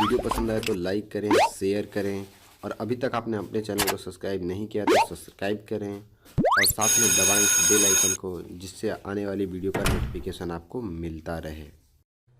Video पसंद आए तो लाइक करें, शेयर करें और अभी तक आपने अपने चैनल को सब्सक्राइब नहीं किया तो सब्सक्राइब करें और साथ में दबाएं बेल आइकन को, जिससे आने वाली वीडियो का नोटिफिकेशन आपको मिलता रहे।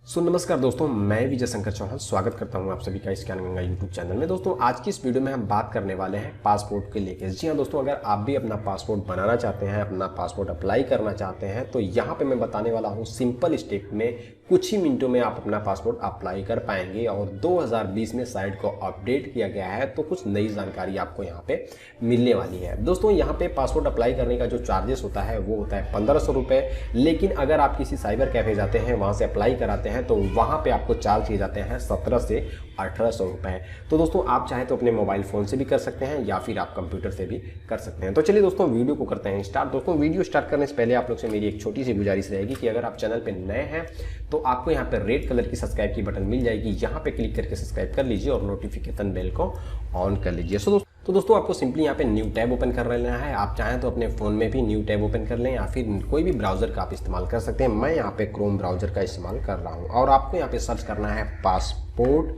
नमस्कार दोस्तों, मैं विजय शंकर चौहान स्वागत करता हूं आप सभी का इस गंगा यूट्यूब चैनल में। दोस्तों आज की इस वीडियो में हम बात करने वाले हैं पासपोर्ट के लेके। जी हाँ दोस्तों, अगर आप भी अपना पासपोर्ट बनाना चाहते हैं, अपना पासपोर्ट अप्लाई करना चाहते हैं, तो यहाँ पे मैं बताने वाला हूँ सिंपल स्टेप में कुछ ही मिनटों में आप अपना पासपोर्ट अप्लाई कर पाएंगे। और 2020 में साइट को अपडेट किया गया है, तो कुछ नई जानकारी आपको यहाँ पे मिलने वाली है। दोस्तों यहाँ पे पासपोर्ट अप्लाई करने का जो चार्जेस होता है वो होता है 1500 रुपये, लेकिन अगर आप किसी साइबर कैफे जाते हैं, वहाँ से अप्लाई कराते हैं, तो वहाँ पे आपको चार्ज किए जाते हैं 17 से 1800 रुपये। तो दोस्तों आप चाहें तो अपने मोबाइल फ़ोन से भी कर सकते हैं या फिर आप कंप्यूटर से भी कर सकते हैं। तो चलिए दोस्तों वीडियो को करते हैं स्टार्ट। दोस्तों वीडियो स्टार्ट करने से पहले आप लोग से मेरी एक छोटी सी गुजारिश रहेगी कि अगर आप चैनल पे नए हैं तो आपको यहाँ पे रेड कलर की सब्सक्राइब की बटन मिल जाएगी, यहाँ पे क्लिक करके सब्सक्राइब कर लीजिए और नोटिफिकेशन बेल को ऑन कर लीजिए। तो दोस्तों आपको सिंपली यहाँ पे न्यू टैब ओपन कर लेना है। आप चाहें तो अपने फ़ोन में भी न्यू टैब ओपन कर लें या फिर कोई भी ब्राउज़र का आप इस्तेमाल कर सकते हैं। मैं यहाँ पे क्रोम ब्राउज़र का इस्तेमाल कर रहा हूँ और आपको यहाँ पे सर्च करना है पासपोर्ट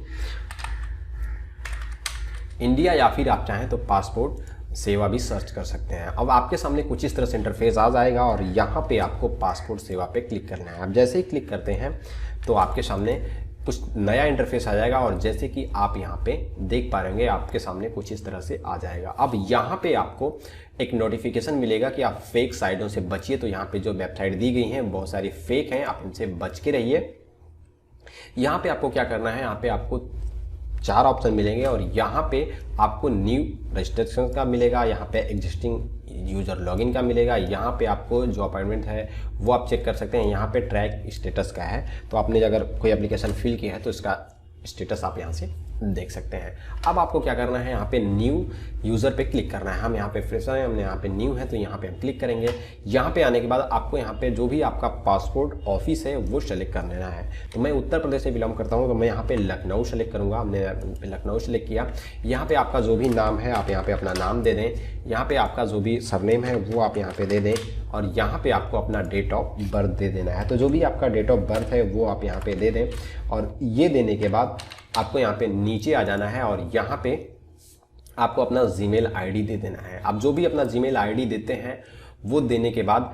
इंडिया या फिर आप चाहें तो पासपोर्ट सेवा भी सर्च कर सकते हैं। अब आपके सामने कुछ इस तरह से इंटरफेस आ जाएगा और यहाँ पे आपको पासपोर्ट सेवा पे क्लिक करना है। अब जैसे ही क्लिक करते हैं तो आपके सामने कुछ नया इंटरफेस आ जाएगा और जैसे कि आप यहाँ पे देख पा रहे आपके सामने कुछ इस तरह से आ जाएगा। अब यहाँ पे आपको एक नोटिफिकेशन मिलेगा कि आप फेक साइटों से बचिए। तो यहाँ पे जो वेबसाइट दी गई हैं बहुत सारी फेक हैं, आप इनसे बच के रहिए। यहाँ पे आपको क्या करना है, यहाँ पे आपको 4 ऑप्शन मिलेंगे और यहाँ पे आपको न्यू रजिस्ट्रेशन का मिलेगा, यहाँ पे एग्जिस्टिंग यूज़र लॉगिन का मिलेगा, यहाँ पे आपको जो अपॉइंटमेंट है वो आप चेक कर सकते हैं, यहाँ पे ट्रैक स्टेटस का है। तो आपने अगर कोई एप्लीकेशन फिल किया है तो इसका स्टेटस आप यहाँ से देख सकते हैं। अब आपको क्या करना है, यहाँ पे न्यू यूज़र पे क्लिक करना है। हम यहाँ पे फ्रेशर हैं, हमने यहाँ पे न्यू है तो यहाँ पे हम क्लिक करेंगे। यहाँ पे आने के बाद आपको यहाँ पे जो भी आपका पासपोर्ट ऑफिस है वो सेलेक्ट कर लेना है। तो मैं उत्तर प्रदेश से बिलोंग करता हूँ तो मैं यहाँ पे लखनऊ सेलेक्ट करूँगा। हमने लखनऊ सेलेक्ट किया। यहाँ पे आपका जो भी नाम है आप यहाँ पे अपना नाम दे दें, यहाँ पे आपका जो भी सरनेम है वो आप यहाँ पे दे दें और यहाँ पे आपको अपना डेट ऑफ बर्थ दे देना है। तो जो भी आपका डेट ऑफ बर्थ है वो आप यहाँ पे दे दें और ये देने के बाद आपको यहाँ पे नीचे आ जाना है और यहाँ पे आपको अपना जीमेल आईडी दे देना है। आप जो भी अपना जीमेल आईडी देते हैं वो देने के बाद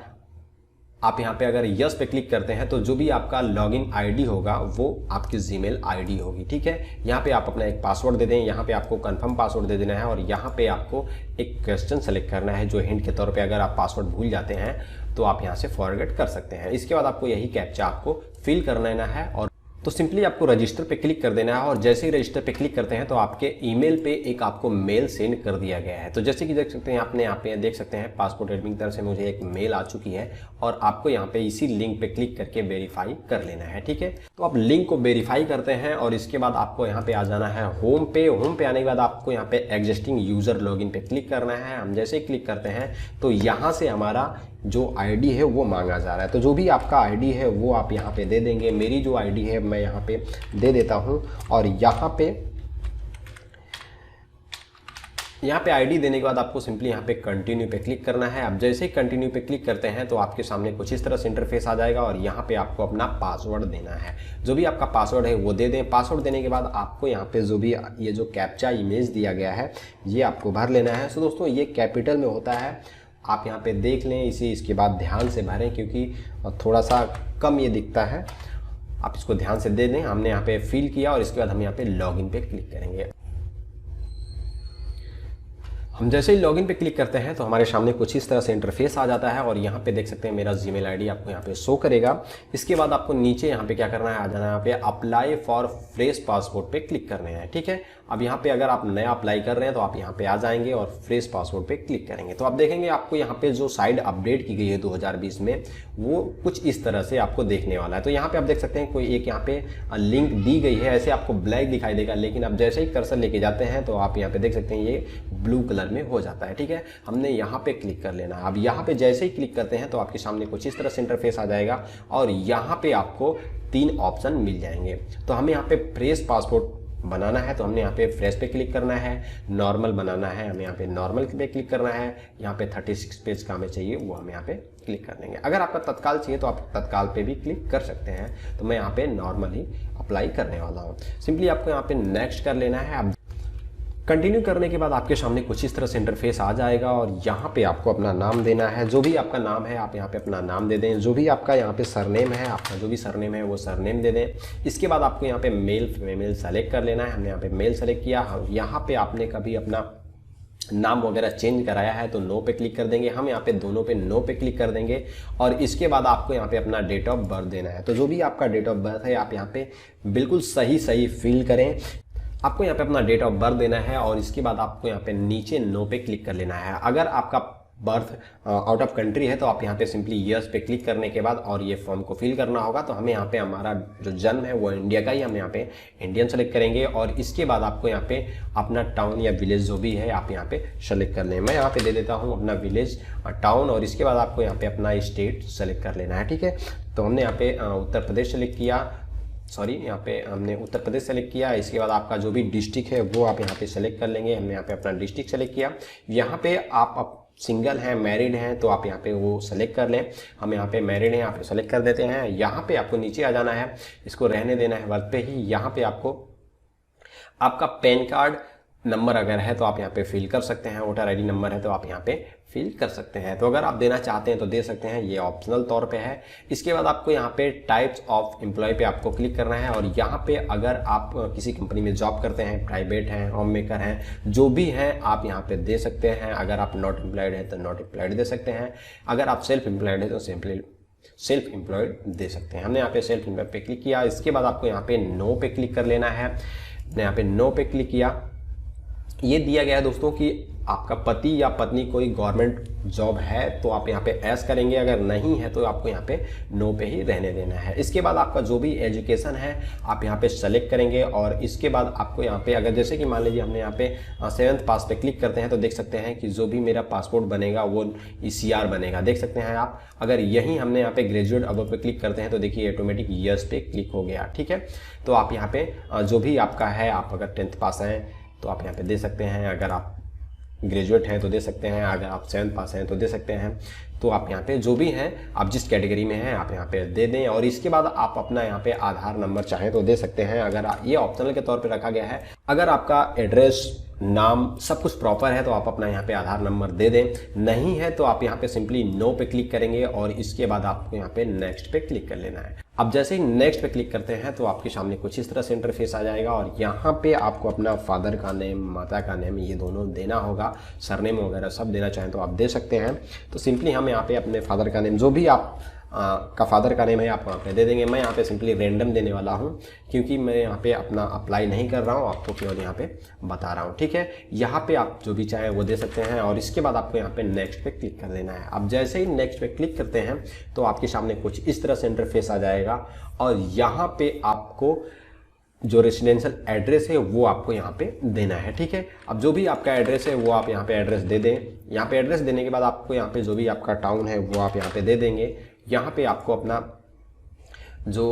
आप यहाँ पे अगर यस पे क्लिक करते हैं तो जो भी आपका लॉगिन आईडी होगा वो आपकी जीमेल आईडी होगी। ठीक है, यहाँ पे आप अपना एक पासवर्ड दे दें, यहाँ पे आपको कंफर्म पासवर्ड दे देना है और यहाँ पे आपको एक क्वेश्चन सेलेक्ट करना है जो हिंट के तौर पे अगर आप पासवर्ड भूल जाते हैं तो आप यहाँ से फॉरगेट कर सकते हैं। इसके बाद आपको यही कैप्चा आपको फिल कर लेना है और तो सिंपली आपको रजिस्टर पे क्लिक कर देना है और जैसे ही रजिस्टर पे क्लिक करते हैं तो आपके ईमेल पे एक आपको मेल सेंड कर दिया गया है। तो जैसे कि देख सकते हैं आपने यहाँ पे देख सकते हैं पासपोर्ट एडमिन की तरफ से मुझे एक मेल आ चुकी है और आपको यहाँ पे इसी लिंक पे क्लिक करके वेरीफाई कर लेना है। ठीक है, तो आप लिंक को वेरीफाई करते हैं और इसके बाद आपको यहाँ पे आ जाना है होम पे। होम पे आने के बाद आपको यहाँ पे एग्जिस्टिंग यूजर लॉगिन पे क्लिक करना है। हम जैसे ही क्लिक करते हैं तो यहाँ से हमारा जो आईडी है वो मांगा जा रहा है। तो जो भी आपका आईडी है वो आप यहाँ पे दे देंगे। मेरी जो आईडी है मैं यहाँ पे दे देता हूँ और यहाँ पे आईडी देने के बाद आपको सिंपली यहाँ पे कंटिन्यू पे क्लिक करना है। अब जैसे ही कंटिन्यू पे क्लिक करते हैं तो आपके सामने कुछ इस तरह से इंटरफेस आ जाएगा और यहाँ पे आपको अपना पासवर्ड देना है। जो भी आपका पासवर्ड है वो दे दें। पासवर्ड देने के बाद आपको यहाँ पे जो भी ये जो कैप्चा इमेज दिया गया है ये आपको भर लेना है। सो दोस्तों ये कैपिटल में होता है, आप यहाँ पे देख लें इसके बाद ध्यान से भरें क्योंकि थोड़ा सा कम ये दिखता है। आप इसको ध्यान से दे दें। हमने यहाँ पे फिल किया और इसके बाद हम यहाँ पे लॉगिन पे क्लिक करेंगे। हम जैसे ही लॉगिन पे क्लिक करते हैं तो हमारे सामने कुछ इस तरह से इंटरफेस आ जाता है और यहाँ पे देख सकते हैं मेरा जीमेल आईडी आपको यहाँ पे शो करेगा। इसके बाद आपको नीचे यहाँ पे क्या करना है, आ जाना है यहाँ पे अप्लाई फॉर फ्रेश पासपोर्ट पे क्लिक करने हैं। ठीक है, अब यहाँ पे अगर आप नया अप्लाई कर रहे हैं तो आप यहाँ पे आ जाएंगे और फ्रेश पासपोर्ट पे क्लिक करेंगे। तो आप देखेंगे आपको यहाँ पे जो साइट अपडेट की गई है 2020 में वो कुछ इस तरह से आपको देखने वाला है। तो यहाँ पे आप देख सकते हैं कोई एक यहाँ पे लिंक दी गई है, ऐसे आपको ब्लैक दिखाई देगा, लेकिन आप जैसे ही कर्सर लेके जाते हैं तो आप यहाँ पे देख सकते हैं ये ब्लू कलर में हो जाता है। ठीक है, हमने यहाँ पे क्लिक कर लेना है। अब यहाँ पे जैसे ही क्लिक करते हैं तो आपके सामने कुछ इस तरह से इंटरफेस आ जाएगा और यहाँ पे आपको 3 ऑप्शन मिल जाएंगे। तो हमें यहाँ पे फ्रेश पासपोर्ट बनाना है तो हमने यहाँ पे फ्रेश पे क्लिक करना है, नॉर्मल बनाना है हमें यहाँ पे नॉर्मल पे क्लिक करना है, यहाँ पे 36 पेज का हमें चाहिए वो हम यहाँ पे क्लिक कर देंगे। अगर आपका तत्काल चाहिए तो आप तत्काल पे भी क्लिक कर सकते हैं, तो मैं यहाँ पे नॉर्मल ही अप्लाई करने वाला हूँ। सिंपली आपको यहाँ पे नेक्स्ट कर लेना है। अब कंटिन्यू करने के बाद आपके सामने कुछ इस तरह से इंटरफेस आ जाएगा और यहाँ पे आपको अपना नाम देना है। जो भी आपका नाम है आप यहाँ पे अपना नाम दे दें। जो भी आपका यहाँ पे सरनेम है, आपका जो भी सरनेम है वो सरनेम दे दें। इसके बाद आपको यहाँ पे मेल फीमेल सेलेक्ट कर लेना है। हमने यहाँ पे मेल सेलेक्ट किया। यहाँ पे आपने कभी अपना नाम वगैरह चेंज कराया है तो नो पे क्लिक कर देंगे। हम यहाँ पे दोनों पे नो पे क्लिक कर देंगे और इसके बाद आपको यहाँ पे अपना डेट ऑफ बर्थ देना है। तो जो भी आपका डेट ऑफ बर्थ है आप यहाँ पे बिल्कुल सही फिल करें। आपको यहाँ पे अपना डेट ऑफ बर्थ देना है और इसके बाद आपको यहाँ पे नीचे नो पे क्लिक कर लेना है। अगर आपका बर्थ आउट ऑफ कंट्री है तो आप यहाँ पे सिंपली यस पे क्लिक करने के बाद और ये फॉर्म को फिल करना होगा। तो हमें यहाँ पे हमारा जो जन्म है वो इंडिया का ही, हम यहाँ पे इंडियन सेलेक्ट करेंगे और इसके बाद आपको यहाँ पे अपना टाउन या विलेज जो भी है आप यहाँ पे सेलेक्ट कर लें। मैं यहाँ पे दे देता हूँ अपना विलेज टाउन और इसके बाद आपको यहाँ पे अपना स्टेट सेलेक्ट कर लेना है। ठीक है, तो हमने यहाँ पे उत्तर प्रदेश सेलेक्ट किया, यहाँ पे हमने उत्तर प्रदेश सेलेक्ट किया। इसके बाद आपका जो भी डिस्ट्रिक्ट है वो आप यहाँ पे सेलेक्ट कर लेंगे। हमने यहाँ पे अपना डिस्ट्रिक्ट सेलेक्ट किया। यहाँ पे आप सिंगल हैं मैरिड हैं तो आप यहाँ पे वो सेलेक्ट कर लें। हम यहाँ पे मैरिड हैं, यहाँ पे सेलेक्ट कर देते हैं। यहाँ पे आपको नीचे आ जाना है, इसको रहने देना है वर्क पे ही। यहाँ पे आपको आपका पैन कार्ड नंबर अगर है तो आप यहाँ पे फिल कर सकते हैं, वोटर आईडी नंबर है तो आप यहाँ पे फिल कर सकते हैं। तो अगर आप देना चाहते हैं तो दे सकते हैं, ये ऑप्शनल तौर पे है। इसके बाद आपको यहाँ पे टाइप्स ऑफ एम्प्लॉय पे आपको क्लिक करना है और यहाँ पे अगर आप किसी कंपनी में जॉब करते हैं, प्राइवेट हैं, होम मेकर हैं, जो भी हैं आप यहाँ पे दे सकते हैं। अगर आप नॉट एम्प्लॉयड है तो नॉट एम्प्लॉयड दे सकते हैं। अगर आप सेल्फ एम्प्लॉयड है तो सेल्फ एम्प्लॉयड दे सकते हैं। हमने यहाँ पे सेल्फ एम्प्लॉयड पे क्लिक किया। इसके बाद आपको यहाँ पे नो पे क्लिक कर लेना है। मैंने यहाँ पे नो पे क्लिक किया। ये दिया गया है दोस्तों कि आपका पति या पत्नी कोई गवर्नमेंट जॉब है तो आप यहाँ पे एस करेंगे, अगर नहीं है तो आपको यहाँ पे नो पे ही रहने देना है। इसके बाद आपका जो भी एजुकेशन है आप यहाँ पे सेलेक्ट करेंगे और इसके बाद आपको यहाँ पे अगर जैसे कि मान लीजिए हमने यहाँ पे 7th पास पे क्लिक करते हैं तो देख सकते हैं कि जो भी मेरा पासपोर्ट बनेगा वो ECR बनेगा, देख सकते हैं आप। अगर यही हमने यहाँ पे ग्रेजुएट अब पे क्लिक करते हैं तो देखिए ऑटोमेटिक यस पे क्लिक हो गया। ठीक है, तो आप यहाँ पे जो भी आपका है, आप अगर 10th पास हैं तो आप यहाँ पे दे सकते हैं, अगर आप ग्रेजुएट हैं तो दे सकते हैं, अगर आप 7th पास हैं तो दे सकते हैं। तो आप यहाँ पे जो भी हैं, आप जिस कैटेगरी में हैं आप यहाँ पे दे दें और इसके बाद आप अपना यहाँ पे आधार नंबर चाहें तो दे सकते हैं। अगर ये ऑप्शनल के तौर पे रखा गया है। अगर आपका एड्रेस, नाम सब कुछ प्रॉपर है तो आप अपना यहाँ पे आधार नंबर दे दें, नहीं है तो आप यहाँ पे सिंपली नो पे क्लिक करेंगे और इसके बाद आपको यहाँ पे नेक्स्ट पे क्लिक कर लेना है। अब जैसे ही नेक्स्ट पे क्लिक करते हैं तो आपके सामने कुछ इस तरह से इंटरफेस आ जाएगा और यहाँ पे आपको अपना फादर का नेम, माता का नेम ये दोनों देना होगा। सरनेम वगैरह सब देना चाहें तो आप दे सकते हैं। तो सिंपली हम यहाँ पे अपने फादर का नेम, जो भी आप का फादर का नेम है आप वहाँ पे दे देंगे। मैं यहाँ पे सिंपली रैंडम देने वाला हूँ क्योंकि मैं यहाँ पे अपना अप्लाई नहीं कर रहा हूँ, आपको केवल यहाँ पे बता रहा हूँ। ठीक है, यहाँ पे आप जो भी चाहें वो दे सकते हैं और इसके बाद आपको यहाँ पे नेक्स्ट पे क्लिक कर देना है। अब जैसे ही नेक्स्ट पे क्लिक करते हैं तो आपके सामने कुछ इस तरह से इंटरफेस आ जाएगा और यहाँ पे आपको जो रेसिडेंशियल एड्रेस है वो आपको यहाँ पे देना है। ठीक है, अब जो भी आपका एड्रेस है वो आप यहाँ पे एड्रेस दे दें। यहाँ पे एड्रेस देने के बाद आपको यहाँ पे जो भी आपका टाउन है वो आप यहाँ पे दे देंगे। यहाँ पे आपको अपना जो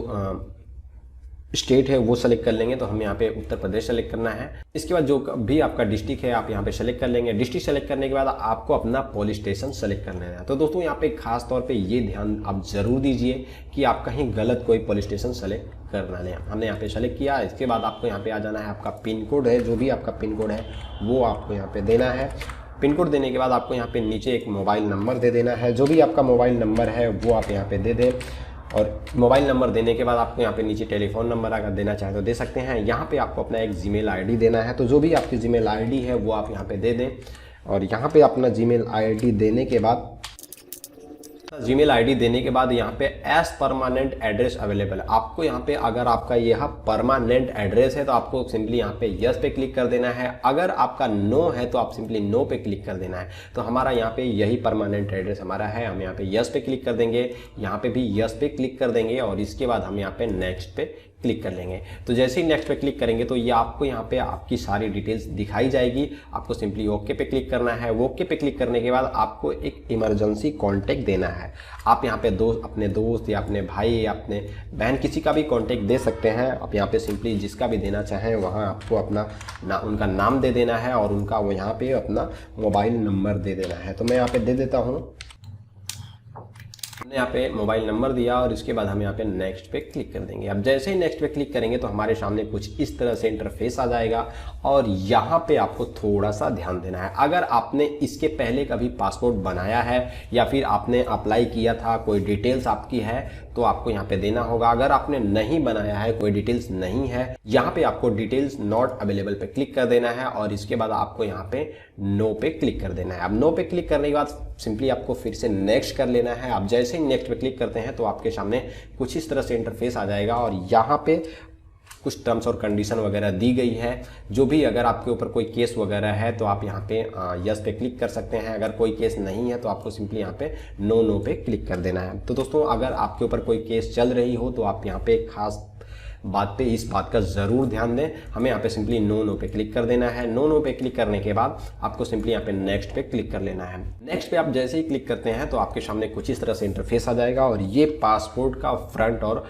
स्टेट है वो सेलेक्ट कर लेंगे, तो हमें यहाँ पे उत्तर प्रदेश सेलेक्ट करना है। इसके बाद जो भी आपका डिस्ट्रिक्ट है आप यहाँ पे सेलेक्ट कर लेंगे। डिस्ट्रिक्ट सेलेक्ट करने के बाद आपको अपना पुलिस स्टेशन सेलेक्ट कर लेना है। तो दोस्तों यहाँ पे खास तौर पे ये ध्यान आप जरूर दीजिए कि आप कहीं गलत कोई पुलिस स्टेशन सेलेक्ट करना लें। हमने यहाँ पे सेलेक्ट किया। इसके बाद आपको यहाँ पे आ जाना है, आपका पिन कोड है, जो भी आपका पिन कोड है वो आपको यहाँ पे देना है। पिन कोड देने के बाद आपको यहाँ पे नीचे एक मोबाइल नंबर दे देना है। जो भी आपका मोबाइल नंबर है वो आप यहाँ पे दे दें और मोबाइल नंबर देने के बाद आपको यहाँ पे नीचे टेलीफोन नंबर अगर देना चाहें तो दे सकते हैं। यहाँ पे आपको अपना एक जीमेल आईडी देना है, तो जो भी आपकी जीमेल आईडी है वो आप यहाँ पे दे दें और यहाँ पे अपना जीमेल आईडी देने के बाद यहाँ पे एज परमानेंट एड्रेस अवेलेबल, आपको यहाँ पे अगर आपका यह परमानेंट एड्रेस है तो आपको सिंपली यहाँ पे यस पे क्लिक कर देना है। अगर आपका नो है तो आप सिंपली नो पे क्लिक कर देना है। तो हमारा यहाँ पे यही परमानेंट एड्रेस हमारा है, हम यहाँ पे यस पे क्लिक कर देंगे, यहाँ पे भी यस पे क्लिक कर देंगे और इसके बाद हम यहाँ पे नेक्स्ट पे क्लिक कर लेंगे। तो जैसे ही नेक्स्ट पे क्लिक करेंगे तो ये आपको यहाँ पे आपकी सारी डिटेल्स दिखाई जाएगी। आपको सिंपली ओके पे क्लिक करना है। ओके पे क्लिक करने के बाद आपको एक इमरजेंसी कॉन्टैक्ट देना है। आप यहाँ पे अपने दोस्त या अपने भाई या अपने बहन किसी का भी कॉन्टैक्ट दे सकते हैं। आप यहाँ पे सिंपली जिसका भी देना चाहें वहाँ आपको अपना उनका नाम दे देना है और उनका वो यहाँ पे अपना मोबाइल नंबर दे देना है। तो मैं यहाँ पे दे देता हूँ। हमने यहाँ पे मोबाइल नंबर दिया और इसके बाद हम यहाँ पे नेक्स्ट पे क्लिक कर देंगे। अब जैसे ही नेक्स्ट पे क्लिक करेंगे तो हमारे सामने कुछ इस तरह से इंटरफेस आ जाएगा और यहाँ पे आपको थोड़ा सा ध्यान देना है। अगर आपने इसके पहले कभी पासपोर्ट बनाया है या फिर आपने अप्लाई किया था, कोई डिटेल्स आपकी है तो आपको यहाँ पे देना होगा। अगर आपने नहीं बनाया है, कोई डिटेल्स नहीं है, यहाँ पे आपको डिटेल्स नॉट अवेलेबल पे क्लिक कर देना है और इसके बाद आपको यहाँ पे नो पे क्लिक कर देना है। अब नो पे क्लिक करने के बाद सिंपली आपको फिर से नेक्स्ट कर लेना है। आप जैसे ही नेक्स्ट पे क्लिक करते हैं तो आपके सामने कुछ इस तरह से इंटरफेस आ जाएगा और यहाँ पे कुछ टर्म्स और कंडीशन वगैरह दी गई है। जो भी अगर आपके ऊपर कोई केस वगैरह है तो आप यहाँ पे यस पे क्लिक कर सकते हैं। अगर कोई केस नहीं है तो आपको सिंपली यहाँ पे नो पे क्लिक कर देना है। तो दोस्तों अगर आपके ऊपर कोई केस चल रही हो तो आप यहाँ पे खास बात पे इस बात का ज़रूर ध्यान दें। हमें यहाँ पे सिंपली नो पे क्लिक कर देना है। नो पे क्लिक करने के बाद आपको सिंपली यहाँ पे नेक्स्ट पे क्लिक कर लेना है। नेक्स्ट पे आप जैसे ही क्लिक करते हैं तो आपके सामने कुछ इस तरह से इंटरफेस आ जाएगा और ये पासपोर्ट का फ्रंट और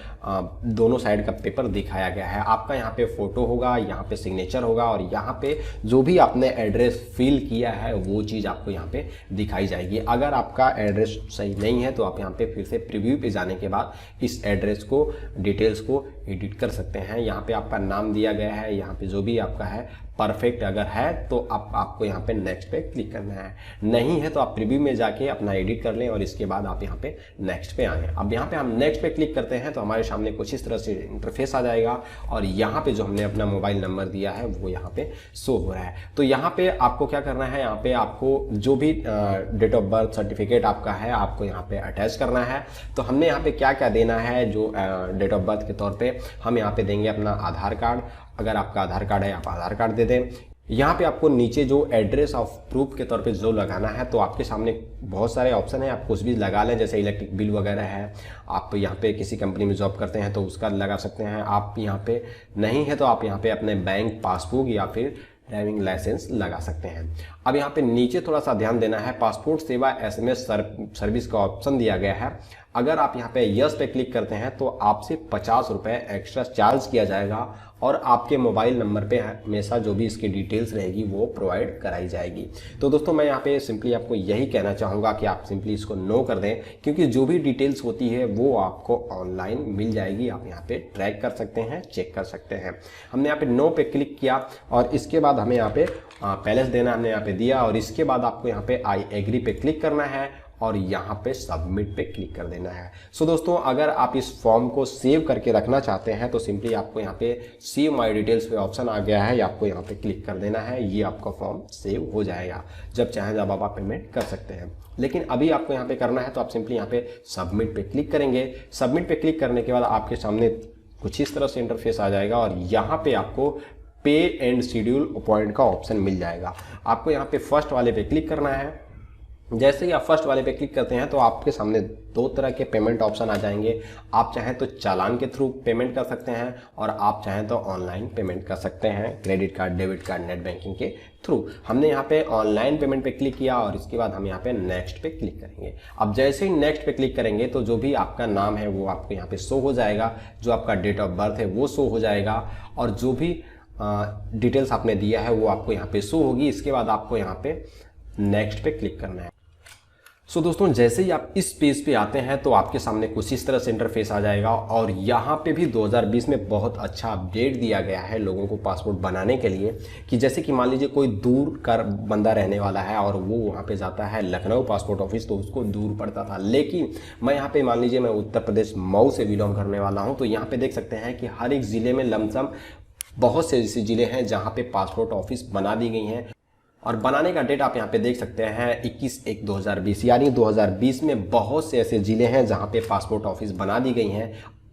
दोनों साइड का पेपर दिखाया गया है। आपका यहाँ पे फोटो होगा, यहाँ पे सिग्नेचर होगा और यहाँ पे जो भी आपने एड्रेस फिल किया है वो चीज़ आपको यहाँ पे दिखाई जाएगी। अगर आपका एड्रेस सही नहीं है तो आप यहाँ पे फिर से प्रीव्यू पे जाने के बाद इस एड्रेस को, डिटेल्स को एडिट कर सकते हैं। यहाँ पे आपका नाम दिया गया है, यहाँ पे जो भी आपका है परफेक्ट अगर है तो आपको यहाँ पे नेक्स्ट पे क्लिक करना है। नहीं है तो आप प्रीव्यू में जाके अपना एडिट कर लें और इसके बाद आप यहाँ पे नेक्स्ट पे आएँ। अब यहाँ पे हम नेक्स्ट पे क्लिक करते हैं तो हमारे सामने कुछ इस तरह से इंटरफेस आ जाएगा और यहाँ पे जो हमने अपना मोबाइल नंबर दिया है वो यहाँ पे शो हो रहा है। तो यहाँ पे आपको क्या करना है, यहाँ पे आपको जो भी डेट ऑफ बर्थ सर्टिफिकेट आपका है आपको यहाँ पे अटैच करना है। तो हमने यहाँ पे क्या क्या देना है, जो डेट ऑफ बर्थ के तौर पे हम यहाँ पे देंगे अपना आधार कार्ड। अगर आपका आधार कार्ड है आप आधार कार्ड दे दें। यहाँ पे आपको नीचे जो एड्रेस ऑफ प्रूफ के तौर पे जो लगाना है तो आपके सामने बहुत सारे ऑप्शन है, आप कुछ भी लगा लें। जैसे इलेक्ट्रिक बिल वगैरह है, आप यहाँ पे किसी कंपनी में जॉब करते हैं तो उसका लगा सकते हैं। आप यहाँ पे नहीं है तो आप यहाँ पे अपने बैंक पासबुक या फिर ड्राइविंग लाइसेंस लगा सकते हैं। अब यहाँ पे नीचे थोड़ा सा ध्यान देना है, पासपोर्ट सेवा SMS सर्विस का ऑप्शन दिया गया है। अगर आप यहाँ पे यस पे क्लिक करते हैं तो आपसे 50 रुपये एक्स्ट्रा चार्ज किया जाएगा और आपके मोबाइल नंबर पे हमेशा जो भी इसकी डिटेल्स रहेगी वो प्रोवाइड कराई जाएगी। तो दोस्तों मैं यहाँ पे सिंपली आपको यही कहना चाहूँगा कि आप सिंपली इसको नो कर दें, क्योंकि जो भी डिटेल्स होती है वो आपको ऑनलाइन मिल जाएगी। आप यहाँ पे ट्रैक कर सकते हैं, चेक कर सकते हैं। हमने यहाँ पे नो पे क्लिक किया और इसके बाद हमें यहाँ पे पैलेस देना हमने यहाँ पे दिया और इसके बाद आपको यहाँ पे आई एग्री पे क्लिक करना है और यहाँ पे सबमिट पे क्लिक कर देना है। सो दोस्तों अगर आप इस फॉर्म को सेव करके रखना चाहते हैं तो सिंपली आपको यहाँ पे सेव माय डिटेल्स पे ऑप्शन आ गया है, आपको यहाँ पे क्लिक कर देना है। ये आपका फॉर्म सेव हो जाएगा, जब चाहें जब आप पेमेंट कर सकते हैं। लेकिन अभी आपको यहाँ पे करना है तो आप सिंपली यहाँ पे सबमिट पे क्लिक करेंगे। सबमिट पे क्लिक करने के बाद आपके सामने कुछ इस तरह से इंटरफेस आ जाएगा और यहाँ पे आपको पे एंड शेड्यूल अपॉइंट का ऑप्शन मिल जाएगा। आपको यहाँ पे फर्स्ट वाले पे क्लिक करना है। जैसे ही आप फर्स्ट वाले पे क्लिक करते हैं तो आपके सामने दो तरह के पेमेंट ऑप्शन आ जाएंगे। आप चाहें तो चालान के थ्रू पेमेंट कर सकते हैं और आप चाहें तो ऑनलाइन पेमेंट कर सकते हैं, credit card, debit card, net banking के थ्रू। हमने यहाँ पे ऑनलाइन पेमेंट पे क्लिक किया और इसके बाद हम यहाँ पे नेक्स्ट पे क्लिक करेंगे। अब जैसे ही नेक्स्ट पे क्लिक करेंगे तो जो भी आपका नाम है वो आपको यहाँ पे शो हो जाएगा, जो आपका डेट ऑफ बर्थ है वो शो हो जाएगा और जो भी डिटेल्स आपने दिया है वो आपको यहाँ पे शो होगी। इसके बाद आपको यहाँ पे नेक्स्ट पे क्लिक करना है। सो दोस्तों जैसे ही आप इस पेज पे आते हैं तो आपके सामने कुछ इस तरह से इंटरफेस आ जाएगा और यहाँ पे भी 2020 में बहुत अच्छा अपडेट दिया गया है लोगों को पासपोर्ट बनाने के लिए, कि जैसे कि मान लीजिए कोई दूर का बंदा रहने वाला है और वो वहाँ पे जाता है लखनऊ पासपोर्ट ऑफिस, तो उसको दूर पड़ता था। लेकिन मैं यहाँ पे मान लीजिए मैं उत्तर प्रदेश मऊ से बिलोंग करने वाला हूँ, तो यहाँ पे देख सकते हैं कि हर एक ज़िले में लमसम बहुत से ऐसे ज़िले हैं जहाँ पे पासपोर्ट ऑफिस बना दी गई हैं और बनाने का डेट आप यहाँ पे देख सकते हैं 21/1/2020, यानी 2020 में बहुत से ऐसे ज़िले हैं जहाँ पे पासपोर्ट ऑफिस बना दी गई हैं।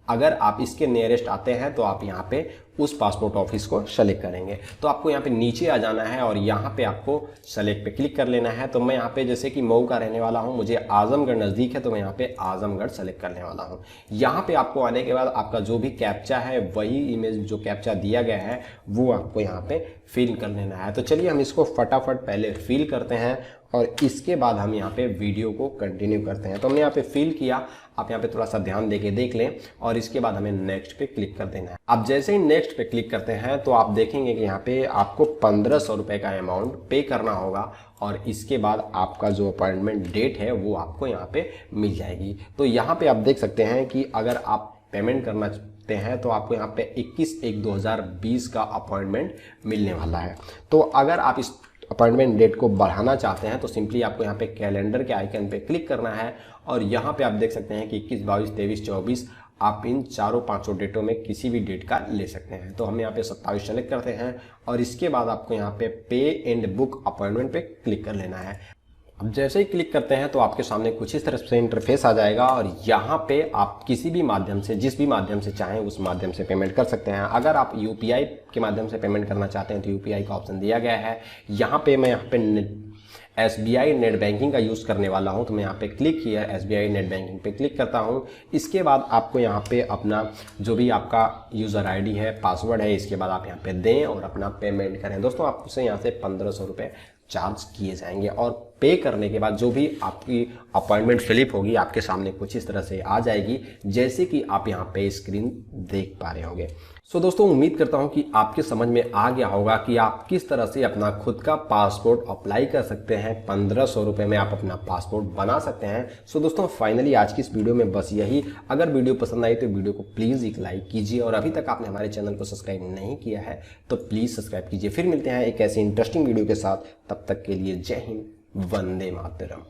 अगर आप इसके नियरेस्ट आते हैं तो आप यहाँ पे उस पासपोर्ट ऑफिस को सेलेक्ट करेंगे। तो आपको यहाँ पे नीचे आ जाना है और यहाँ पे आपको सेलेक्ट पे क्लिक कर लेना है। तो मैं यहाँ पे जैसे कि मऊ का रहने वाला हूँ, मुझे आजमगढ़ नज़दीक है, तो मैं यहाँ पे आजमगढ़ सेलेक्ट करने वाला हूँ। यहाँ पे आपको आने के बाद आपका जो भी कैप्चा है, वही इमेज जो कैप्चा दिया गया है वो आपको यहाँ पे फिल कर लेना है। तो चलिए हम इसको फटाफट पहले फिल करते हैं और इसके बाद हम यहाँ पे वीडियो को कंटिन्यू करते हैं। तो हमने यहाँ पे फिल किया, आप यहाँ पे थोड़ा सा ध्यान देके देख लें और इसके बाद हमें नेक्स्ट पे क्लिक कर देना है। अब जैसे ही नेक्स्ट पे क्लिक करते हैं तो आप देखेंगे कि यहाँ पे आपको 1500 रुपये का अमाउंट पे करना होगा और इसके बाद आपका जो अपॉइंटमेंट डेट है वो आपको यहाँ पे मिल जाएगी। तो यहाँ पे आप देख सकते हैं कि अगर आप पेमेंट करना चाहते हैं तो आपको यहाँ पे 21/1/2020 का अपॉइंटमेंट मिलने वाला है। तो अगर आप इस अपॉइंटमेंट डेट को बढ़ाना चाहते हैं तो सिंपली आपको यहाँ पे कैलेंडर के आइकन पे क्लिक करना है और यहाँ पे आप देख सकते हैं कि 21, 22, 23, 24 आप इन चारों पांचों डेटों में किसी भी डेट का ले सकते हैं। तो हम यहाँ पे 27 सेलेक्ट करते हैं और इसके बाद आपको यहाँ पे पे एंड बुक अपॉइंटमेंट पे क्लिक कर लेना है। अब जैसे ही क्लिक करते हैं तो आपके सामने कुछ इस तरह से इंटरफेस आ जाएगा और यहाँ पे आप किसी भी माध्यम से, जिस भी माध्यम से चाहें उस माध्यम से पेमेंट कर सकते हैं। अगर आप यूपीआई के माध्यम से पेमेंट करना चाहते हैं तो यूपीआई का ऑप्शन दिया गया है। यहाँ पे मैं यहाँ पे SBI नेट बैंकिंग का यूज़ करने वाला हूँ, तो मैं यहाँ पे क्लिक किया, SBI नेट बैंकिंग पे क्लिक करता हूँ। इसके बाद आपको यहाँ पे अपना जो भी आपका यूज़र ID है, पासवर्ड है, इसके बाद आप यहाँ पे दें और अपना पेमेंट करें। दोस्तों आपसे यहाँ से 1500 रुपये चार्ज किए जाएंगे और पे करने के बाद जो भी आपकी अपॉइंटमेंट स्लिप होगी आपके सामने कुछ इस तरह से आ जाएगी, जैसे कि आप यहाँ पे स्क्रीन देख पा रहे होंगे। सो दोस्तों उम्मीद करता हूँ कि आपके समझ में आ गया होगा कि आप किस तरह से अपना खुद का पासपोर्ट अप्लाई कर सकते हैं। 1500 रुपये में आप अपना पासपोर्ट बना सकते हैं। सो दोस्तों फाइनली आज की इस वीडियो में बस यही। अगर वीडियो पसंद आई तो वीडियो को प्लीज़ एक लाइक कीजिए और अभी तक आपने हमारे चैनल को सब्सक्राइब नहीं किया है तो प्लीज़ सब्सक्राइब कीजिए। फिर मिलते हैं एक ऐसे इंटरेस्टिंग वीडियो के साथ, तब तक के लिए जय हिंद, वंदे मातरम।